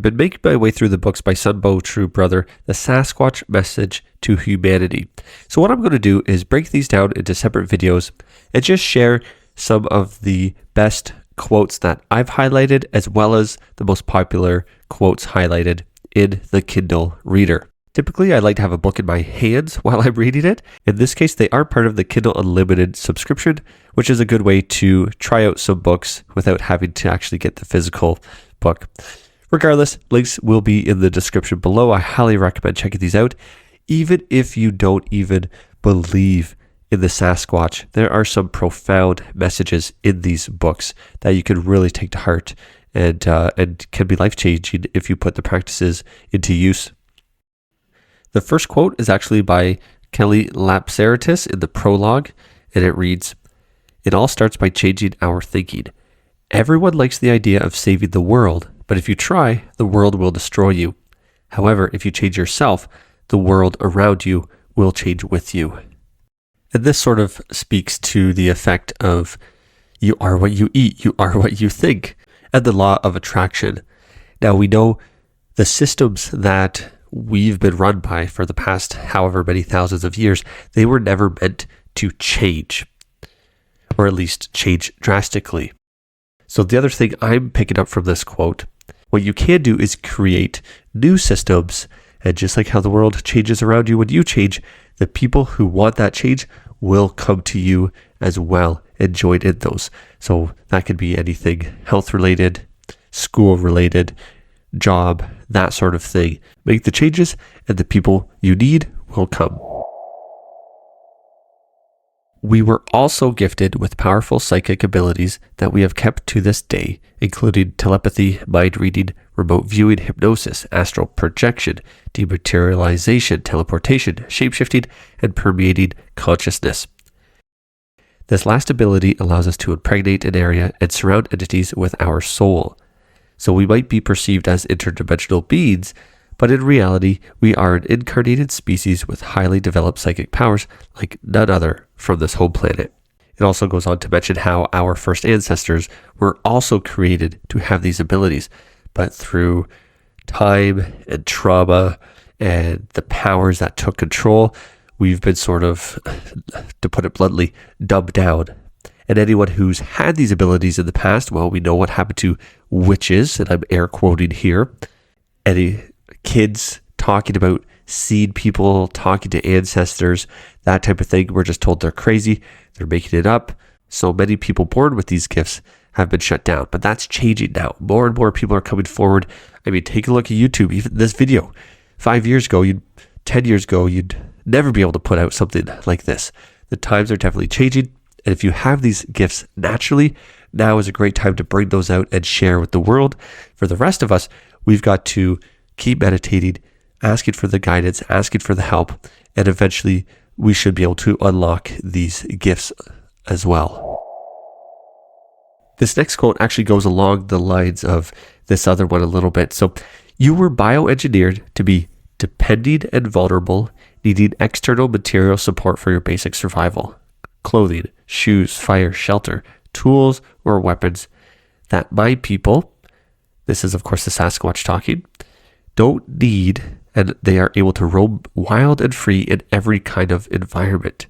I've been making my way through the books by Sunbow True Brother, The Sasquatch Message to Humanity. So what I'm going to do is break these down into separate videos and just share some of the best quotes that I've highlighted, as well as the most popular quotes highlighted in the Kindle Reader. Typically, I like to have a book in my hands while I'm reading it. In this case, they are part of the Kindle Unlimited subscription, which is a good way to try out some books without having to actually get the physical book. Regardless, links will be in the description below. I highly recommend checking these out. Even if you don't even believe in the Sasquatch, there are some profound messages in these books that you can really take to heart and can be life-changing if you put the practices into use. The first quote is actually by Kelly Lapseritis in the prologue, and it reads, "It all starts by changing our thinking. Everyone likes the idea of saving the world, but if you try, the world will destroy you. However, if you change yourself, the world around you will change with you." And this sort of speaks to the effect of you are what you eat, you are what you think, and the law of attraction. Now, we know the systems that we've been run by for the past however many thousands of years, they were never meant to change, or at least change drastically. So the other thing I'm picking up from this quote, what you can do is create new systems, and just like how the world changes around you when you change, the people who want that change will come to you as well and join in those. So that could be anything health related, school related, job, that sort of thing. Make the changes and the people you need will come. We were also gifted with powerful psychic abilities that we have kept to this day, including telepathy, mind reading, remote viewing, hypnosis, astral projection, dematerialization, teleportation, shapeshifting, and permeating consciousness. This last ability allows us to impregnate an area and surround entities with our soul. So we might be perceived as interdimensional beings, but in reality, we are an incarnated species with highly developed psychic powers like none other from this home planet. It also goes on to mention how our first ancestors were also created to have these abilities, but through time and trauma and the powers that took control, we've been sort of, to put it bluntly, dumbed down. And anyone who's had these abilities in the past, well, we know what happened to witches, and I'm air quoting here. Any kids talking about seeing people, talking to ancestors, that type of thing, we're just told they're crazy, they're making it up. So many people born with these gifts have been shut down, but that's changing now. More and more people are coming forward. I mean, take a look at YouTube, even this video. 5 years ago, 10 years ago, you'd never be able to put out something like this. The times are definitely changing. And if you have these gifts naturally, now is a great time to bring those out and share with the world. For the rest of us, we've got to keep meditating, asking for the guidance, asking for the help, and eventually we should be able to unlock these gifts as well. This next quote actually goes along the lines of this other one a little bit. So, you were bioengineered to be dependent and vulnerable, needing external material support for your basic survival. Clothing, shoes, fire, shelter, tools, or weapons that my people, this is of course the Sasquatch talking, don't need, and they are able to roam wild and free in every kind of environment.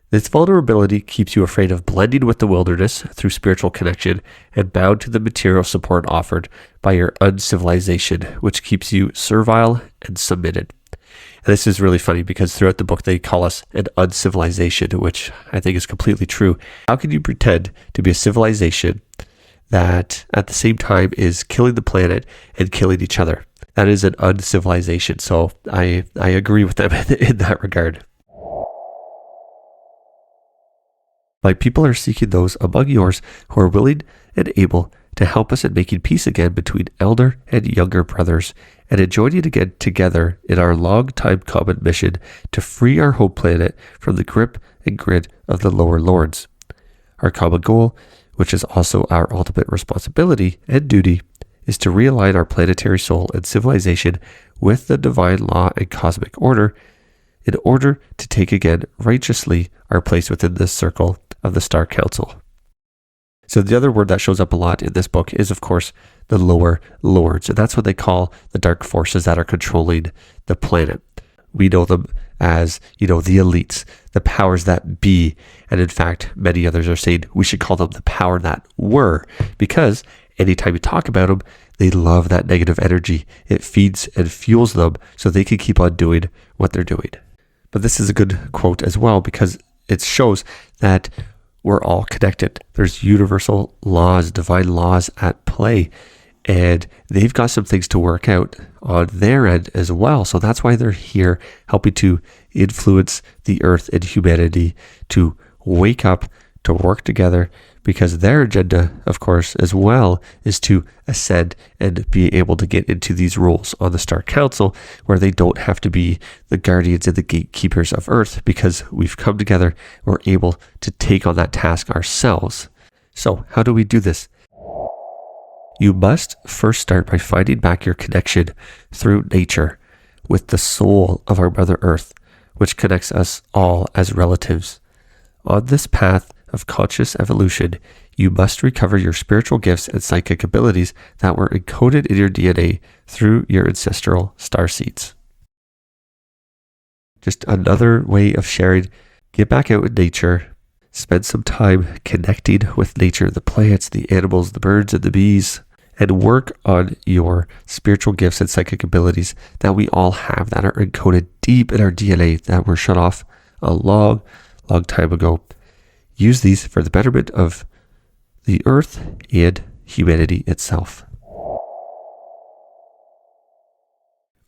This vulnerability keeps you afraid of blending with the wilderness through spiritual connection and bound to the material support offered by your uncivilization, which keeps you servile and submitted. And this is really funny because throughout the book they call us an uncivilization, which I think is completely true. How can you pretend to be a civilization that at the same time is killing the planet and killing each other? That is an uncivilization. So I agree with them in that regard. My people are seeking those among yours who are willing and able to help us in making peace again between elder and younger brothers, and in joining again together in our long-time common mission to free our home planet from the grip and grid of the lower lords. Our common goal, which is also our ultimate responsibility and duty, is to realign our planetary soul and civilization with the divine law and cosmic order in order to take again righteously our place within this circle of the Star Council. So the other word that shows up a lot in this book is, of course, the lower lords. And that's what they call the dark forces that are controlling the planet. We know them as, the elites, the powers that be. And in fact, many others are saying we should call them the power that were, because anytime you talk about them, they love that negative energy. It feeds and fuels them so they can keep on doing what they're doing. But this is a good quote as well, because it shows that we're all connected. There's universal laws, divine laws at play, and they've got some things to work out on their end as well. So that's why they're here, helping to influence the earth and humanity to wake up, to work together, because their agenda, of course, as well, is to ascend and be able to get into these roles on the Star Council, where they don't have to be the guardians and the gatekeepers of Earth, because we've come together, we're able to take on that task ourselves. So how do we do this? You must first start by finding back your connection through nature with the soul of our Mother Earth, which connects us all as relatives. On this path of conscious evolution, you must recover your spiritual gifts and psychic abilities that were encoded in your DNA through your ancestral star seeds. Just another way of sharing. Get back out in nature. Spend some time connecting with nature, the plants, the animals, the birds, and the bees, and work on your spiritual gifts and psychic abilities that we all have, that are encoded deep in our DNA, that were shut off a long time ago. Use these for the betterment of the earth and humanity itself.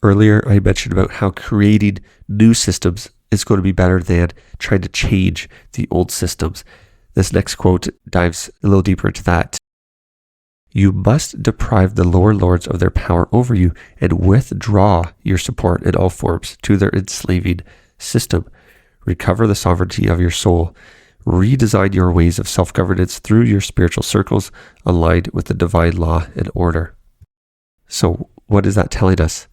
Earlier, I mentioned about how creating new systems is going to be better than trying to change the old systems. This next quote dives a little deeper into that. You must deprive the lower lords of their power over you and withdraw your support in all forms to their enslaving system. Recover the sovereignty of your soul. Redesign your ways of self-governance through your spiritual circles aligned with the divine law and order. So what is that telling us?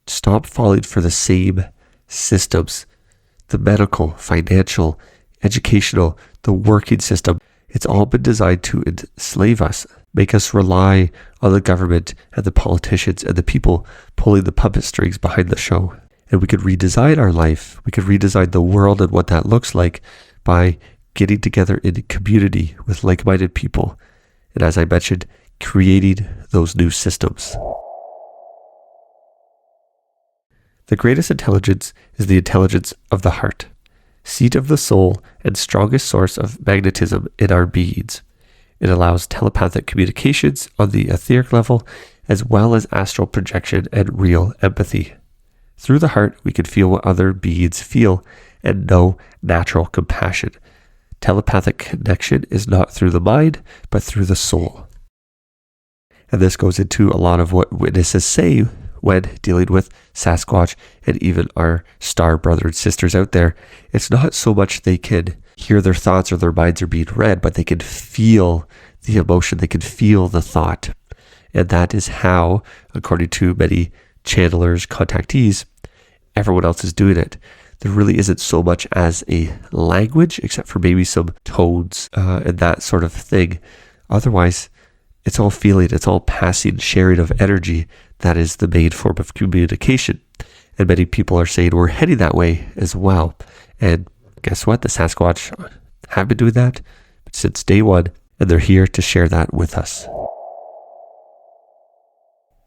Stop falling for the same systems, the medical, financial, educational, the working system. It's all been designed to enslave us, make us rely on the government and the politicians and the people pulling the puppet strings behind the show. And we could redesign our life. We could redesign the world and what that looks like by getting together in a community with like-minded people. And as I mentioned, creating those new systems. The greatest intelligence is the intelligence of the heart, seat of the soul and strongest source of magnetism in our beings. It allows telepathic communications on the etheric level, as well as astral projection and real empathy. Through the heart, we can feel what other beings feel and know natural compassion. Telepathic connection is not through the mind, but through the soul. And this goes into a lot of what witnesses say when dealing with Sasquatch and even our star brother and sisters out there. It's not so much they can hear their thoughts or their minds are being read, but they can feel the emotion, they can feel the thought. And that is how, according to many channelers, contactees, everyone else is doing it. There really isn't so much as a language, except for maybe some tones and that sort of thing. Otherwise, it's all feeling, it's all passing, sharing of energy. That is the main form of communication. And many people are saying we're heading that way as well. And guess what? The Sasquatch have been doing that since day one, and they're here to share that with us.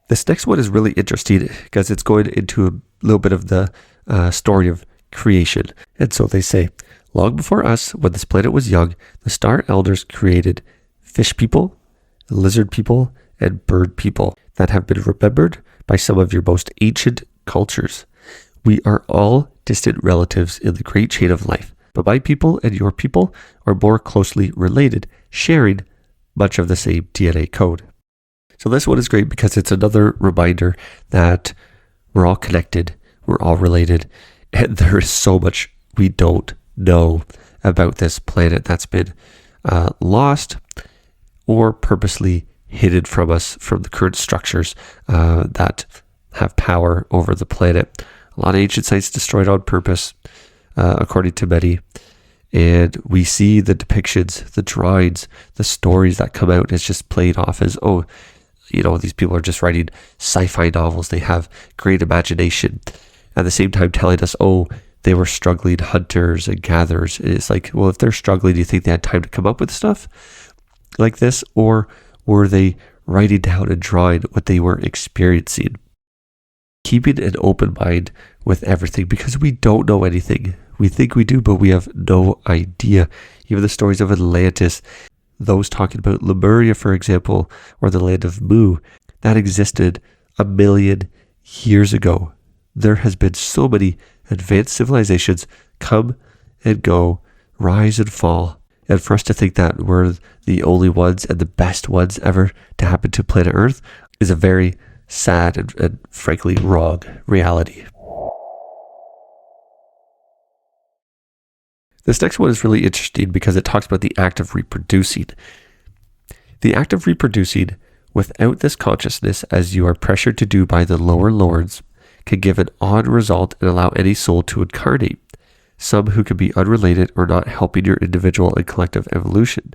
This next one is really interesting because it's going into a little bit of the story of creation. And so they say, long before us, when this planet was young, the star elders created fish people, lizard people, and bird people that have been remembered by some of your most ancient cultures. We are all distant relatives in the great chain of life, but my people and your people are more closely related, sharing much of the same DNA code. So this one is great because it's another reminder that we're all connected, we're all related, and there is so much we don't know about this planet that's been lost or purposely hidden from us from the current structures that have power over the planet. A lot of ancient sites destroyed on purpose, according to many. And we see the depictions, the drawings, the stories that come out. It's just played off as, oh, these people are just writing sci-fi novels. They have great imagination. At the same time telling us, oh, they were struggling hunters and gatherers. It's like, well, if they're struggling, do you think they had time to come up with stuff like this? Or were they writing down and drawing what they were experiencing? Keeping an open mind with everything, because we don't know anything. We think we do, but we have no idea. Even the stories of Atlantis, those talking about Lemuria, for example, or the land of Mu, that existed 1 million years ago. There has been so many advanced civilizations come and go, rise and fall. And for us to think that we're the only ones and the best ones ever to happen to planet Earth is a very sad and frankly wrong reality. This next one is really interesting because it talks about the act of reproducing. The act of reproducing without this consciousness, as you are pressured to do by the lower lords, can give an odd result and allow any soul to incarnate, some who can be unrelated or not helping your individual and collective evolution.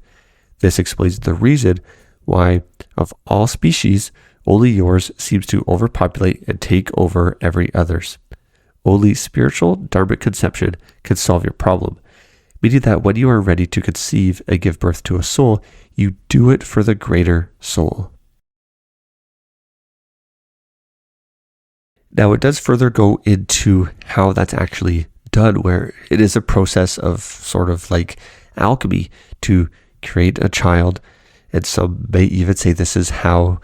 This explains the reason why, of all species, only yours seems to overpopulate and take over every other's. Only spiritual dharmic conception can solve your problem, meaning that when you are ready to conceive and give birth to a soul, you do it for the greater soul. Now, it does further go into how that's actually done, where it is a process of sort of like alchemy to create a child. And some may even say this is how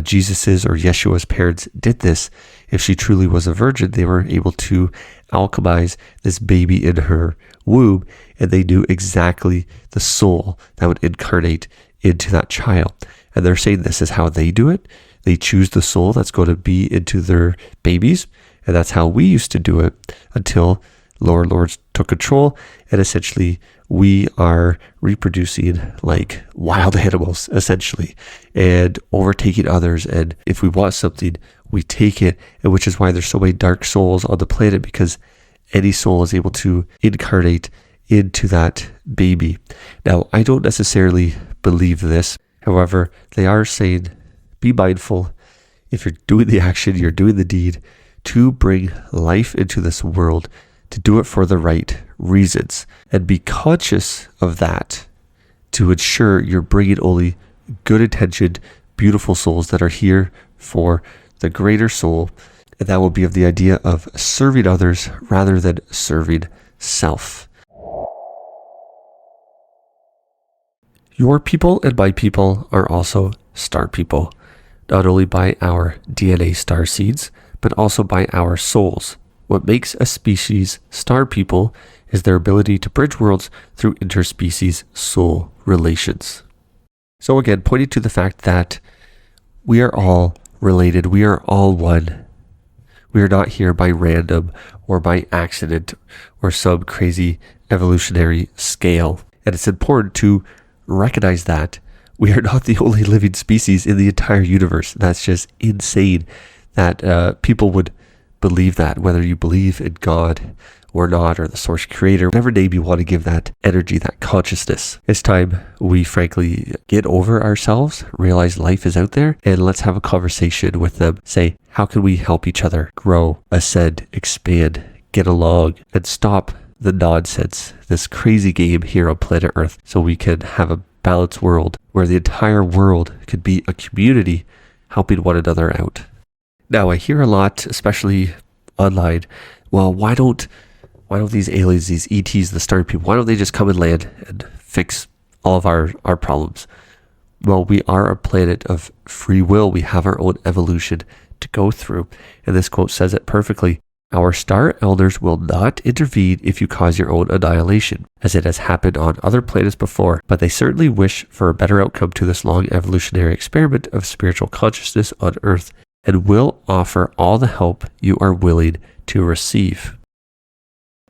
Jesus's or Yeshua's parents did this. If she truly was a virgin, they were able to alchemize this baby in her womb, and they knew exactly the soul that would incarnate into that child. And they're saying this is how they do it. They choose the soul that's going to be into their babies, and that's how we used to do it until lower lords took control, and essentially we are reproducing like wild animals, essentially, and overtaking others. And if we want something, we take it, and which is why there's so many dark souls on the planet, because any soul is able to incarnate into that baby. Now, I don't necessarily believe this. However, they are saying, be mindful. If you're doing the action, you're doing the deed to bring life into this world, to do it for the right reasons, and be conscious of that to ensure you're bringing only good intentioned, beautiful souls that are here for the greater soul. And that will be of the idea of serving others rather than serving self. Your people and my people are also star people, not only by our DNA star seeds, but also by our souls. What makes a species star people is their ability to bridge worlds through interspecies soul relations. So again, pointing to the fact that we are all related, we are all one. We are not here by random or by accident or some crazy evolutionary scale. And it's important to recognize that we are not the only living species in the entire universe. That's just insane that people would believe that, whether you believe in God or not, or the source creator, whatever name you want to give that energy, that consciousness. It's time we frankly get over ourselves, realize life is out there, and let's have a conversation with them. Say, how can we help each other grow, ascend, expand, get along, and stop the nonsense, this crazy game here on planet Earth, so we can have a balanced world where the entire world could be a community helping one another out. Now, I hear a lot, especially online, well, why don't these aliens, these ETs, the star people, why don't they just come and land and fix all of our problems? Well, we are a planet of free will. We have our own evolution to go through. And this quote says it perfectly. Our star elders will not intervene if you cause your own annihilation, as it has happened on other planets before, but they certainly wish for a better outcome to this long evolutionary experiment of spiritual consciousness on Earth, and will offer all the help you are willing to receive.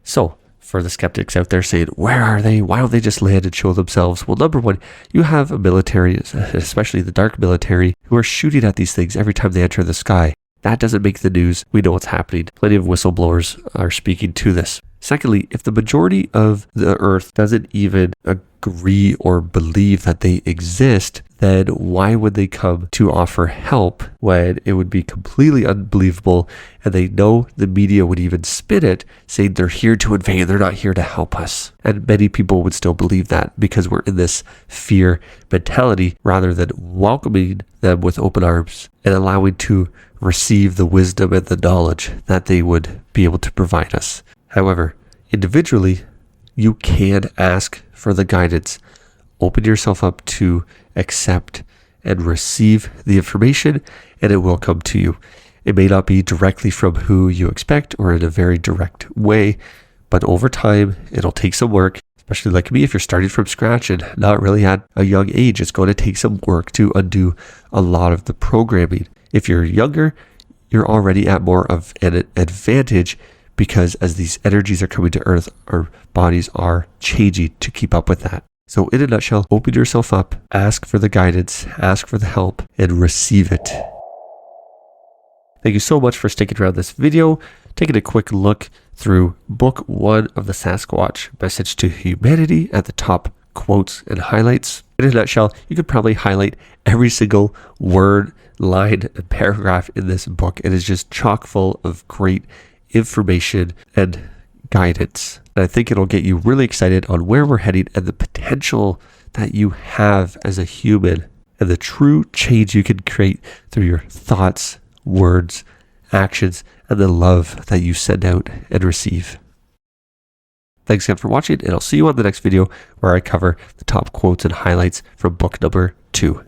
So, for the skeptics out there saying, where are they? Why don't they just land and show themselves? Well, number one, you have a military, especially the dark military, who are shooting at these things every time they enter the sky. That doesn't make the news. We know what's happening. Plenty of whistleblowers are speaking to this. Secondly, if the majority of the earth doesn't even agree or believe that they exist, then why would they come to offer help when it would be completely unbelievable and they know the media would even spin it saying they're here to invade, they're not here to help us. And many people would still believe that because we're in this fear mentality rather than welcoming them with open arms and allowing to receive the wisdom and the knowledge that they would be able to provide us. However, individually, you can ask for the guidance. Open yourself up to accept and receive the information, and it will come to you. It may not be directly from who you expect or in a very direct way, but over time, it'll take some work, especially like me, if you're starting from scratch and not really at a young age, it's going to take some work to undo a lot of the programming. If you're younger, you're already at more of an advantage because as these energies are coming to Earth, our bodies are changing to keep up with that. So in a nutshell, open yourself up, ask for the guidance, ask for the help, and receive it. Thank you so much for sticking around this video, taking a quick look through book 1 of the Sasquatch Message to Humanity at the top quotes and highlights. In a nutshell, you could probably highlight every single word, line, and paragraph in this book. It is just chock full of great information and guidance. And I think it'll get you really excited on where we're heading and the potential that you have as a human and the true change you can create through your thoughts, words, actions, and the love that you send out and receive. Thanks again for watching, and I'll see you on the next video where I cover the top quotes and highlights from book number 2.